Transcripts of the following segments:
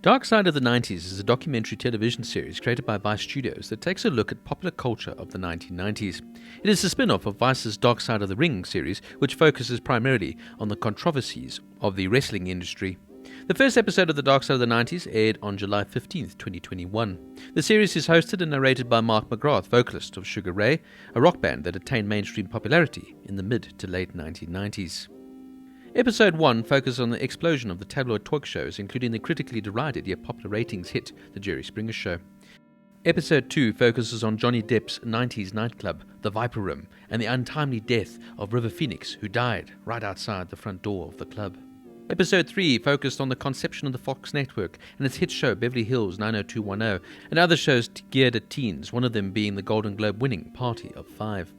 Dark Side of the 90s is a documentary television series created by Vice Studios that takes a look at popular culture of the 1990s. It is a spin-off of Vice's Dark Side of the Ring series, which focuses primarily on the controversies of the wrestling industry. The first episode of the Dark Side of the 90s aired on July 15th, 2021. The series is hosted and narrated by Mark McGrath, vocalist of Sugar Ray, a rock band that attained mainstream popularity in the mid to late 1990s. Episode 1 focuses on the explosion of the tabloid talk shows, including the critically derided yet popular ratings hit The Jerry Springer Show. Episode 2 focuses on Johnny Depp's 90s nightclub, The Viper Room, and the untimely death of River Phoenix, who died right outside the front door of the club. Episode 3 focused on the conception of the Fox network and its hit show Beverly Hills 90210, and other shows geared at teens, one of them being the Golden Globe winning Party of Five.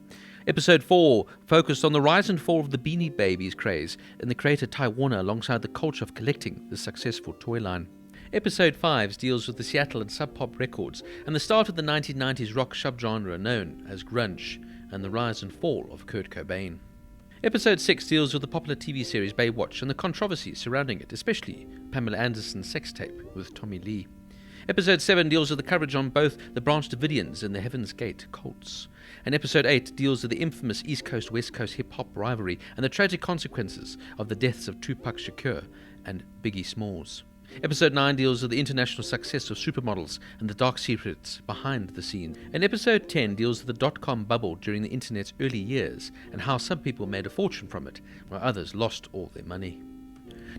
Episode 4 focused on the rise and fall of the Beanie Babies craze and the creator Ty Warner alongside the culture of collecting the successful toy line. Episode 5 deals with the Seattle and Sub Pop records and the start of the 1990s rock subgenre known as grunge and the rise and fall of Kurt Cobain. Episode 6 deals with the popular TV series Baywatch and the controversies surrounding it, especially Pamela Anderson's sex tape with Tommy Lee. Episode 7 deals with the coverage on both the Branch Davidians and the Heaven's Gate cults. And Episode 8 deals with the infamous East Coast-West Coast hip-hop rivalry and the tragic consequences of the deaths of Tupac Shakur and Biggie Smalls. Episode 9 deals with the international success of supermodels and the dark secrets behind the scenes. And Episode 10 deals with the dot-com bubble during the internet's early years and how some people made a fortune from it, while others lost all their money.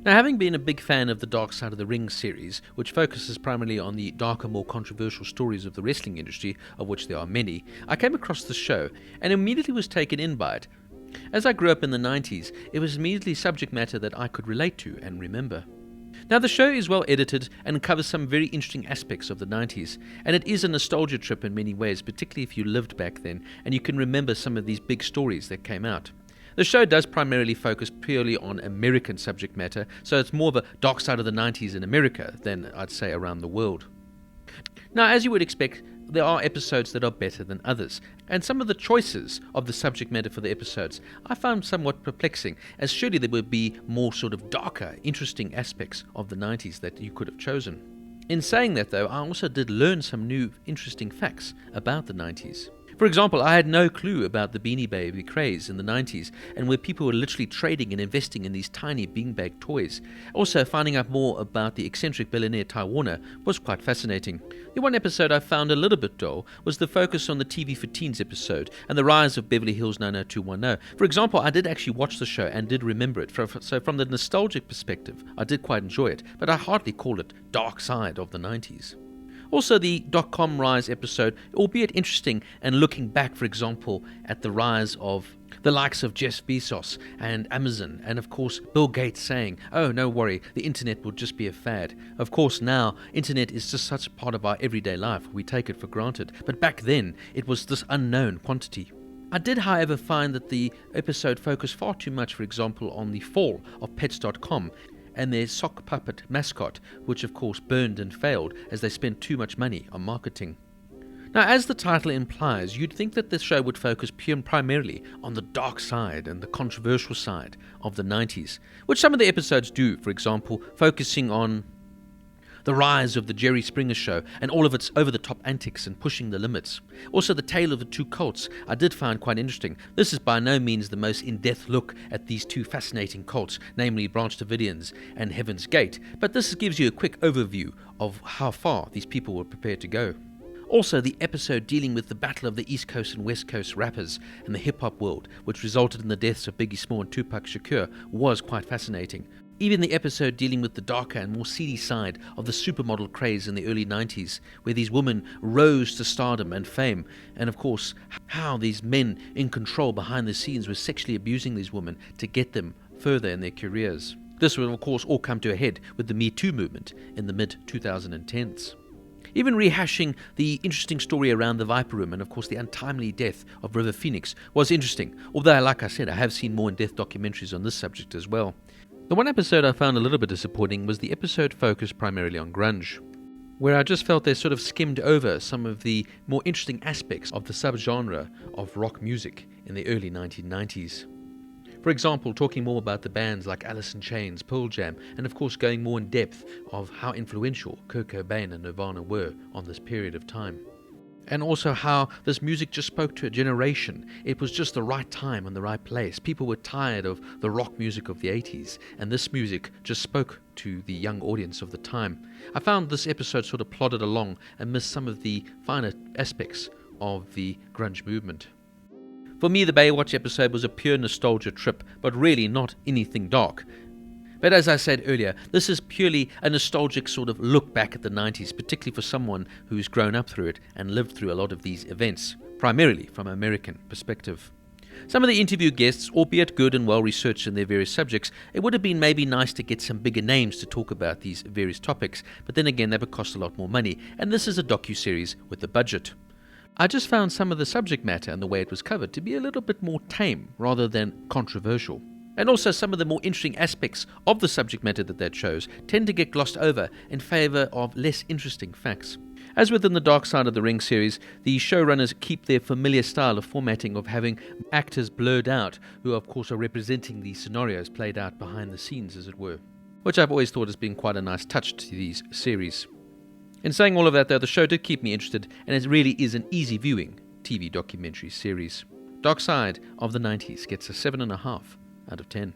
Now, having been a big fan of the Dark Side of the Ring series, which focuses primarily on the darker, more controversial stories of the wrestling industry, of which there are many, I came across the show and immediately was taken in by it. As I grew up in the 90s, it was immediately subject matter that I could relate to and remember. Now, the show is well edited and covers some very interesting aspects of the 90s, and it is a nostalgia trip in many ways, particularly if you lived back then and you can remember some of these big stories that came out. The show does primarily focus purely on American subject matter, so it's more of a dark side of the 90s in America than I'd say around the world. Now, as you would expect, there are episodes that are better than others, and some of the choices of the subject matter for the episodes I found somewhat perplexing, as surely there would be more sort of darker, interesting aspects of the 90s that you could have chosen. In saying that though, I also did learn some new interesting facts about the 90s. For example, I had no clue about the Beanie Baby craze in the 90s and where people were literally trading and investing in these tiny beanbag toys. Also, finding out more about the eccentric billionaire Ty Warner was quite fascinating. The one episode I found a little bit dull was the focus on the TV for Teens episode and the rise of Beverly Hills 90210. For example, I did actually watch the show and did remember it, so from the nostalgic perspective, I did quite enjoy it, but I hardly call it Dark Side of the 90s. Also, the dot-com rise episode, albeit interesting, and looking back, for example, at the rise of the likes of Jeff Bezos and Amazon, and of course Bill Gates saying, "Oh, no worry, the internet will just be a fad." Of course, now internet is just such a part of our everyday life, we take it for granted. But back then, it was this unknown quantity. I did, however, find that the episode focused far too much, for example, on the fall of Pets.com and their sock puppet mascot, which of course burned and failed as they spent too much money on marketing. Now, as the title implies, you'd think that this show would focus primarily on the dark side and the controversial side of the 90s, which some of the episodes do, for example, focusing on the rise of the Jerry Springer Show and all of its over-the-top antics and pushing the limits. Also, the tale of the two cults I did find quite interesting. This is by no means the most in-depth look at these two fascinating cults, namely Branch Davidians and Heaven's Gate, but this gives you a quick overview of how far these people were prepared to go. Also, the episode dealing with the battle of the East Coast and West Coast rappers and the hip-hop world, which resulted in the deaths of Biggie Smalls and Tupac Shakur, was quite fascinating. Even the episode dealing with the darker and more seedy side of the supermodel craze in the early 90s, where these women rose to stardom and fame, and of course, how these men in control behind the scenes were sexually abusing these women to get them further in their careers. This would of course all come to a head with the Me Too movement in the mid-2010s. Even rehashing the interesting story around the Viper Room and of course the untimely death of River Phoenix was interesting, although like I said, I have seen more in-depth documentaries on this subject as well. The one episode I found a little bit disappointing was the episode focused primarily on grunge, where I just felt they sort of skimmed over some of the more interesting aspects of the subgenre of rock music in the early 1990s. For example, talking more about the bands like Alice in Chains, Pearl Jam, and of course going more in depth of how influential Kurt Cobain and Nirvana were on this period of time. And also how this music just spoke to a generation. It was just the right time and the right place. People were tired of the rock music of the 80s, and this music just spoke to the young audience of the time. I found this episode sort of plodded along and missed some of the finer aspects of the grunge movement. For me, the Baywatch episode was a pure nostalgia trip, but really not anything dark. But as I said earlier, this is purely a nostalgic sort of look back at the 90s, particularly for someone who's grown up through it and lived through a lot of these events, primarily from an American perspective. Some of the interview guests, albeit good and well researched in their various subjects, it would have been maybe nice to get some bigger names to talk about these various topics, but then again that would cost a lot more money, and this is a docu-series with a budget. I just found some of the subject matter and the way it was covered to be a little bit more tame rather than controversial. And also some of the more interesting aspects of the subject matter that they chose tend to get glossed over in favour of less interesting facts. As within the Dark Side of the Ring series, the showrunners keep their familiar style of formatting of having actors blurred out, who of course are representing the scenarios played out behind the scenes, as it were, which I've always thought has been quite a nice touch to these series. In saying all of that though, the show did keep me interested, and it really is an easy viewing TV documentary series. Dark Side of the 90s gets a 7.5 out of 10.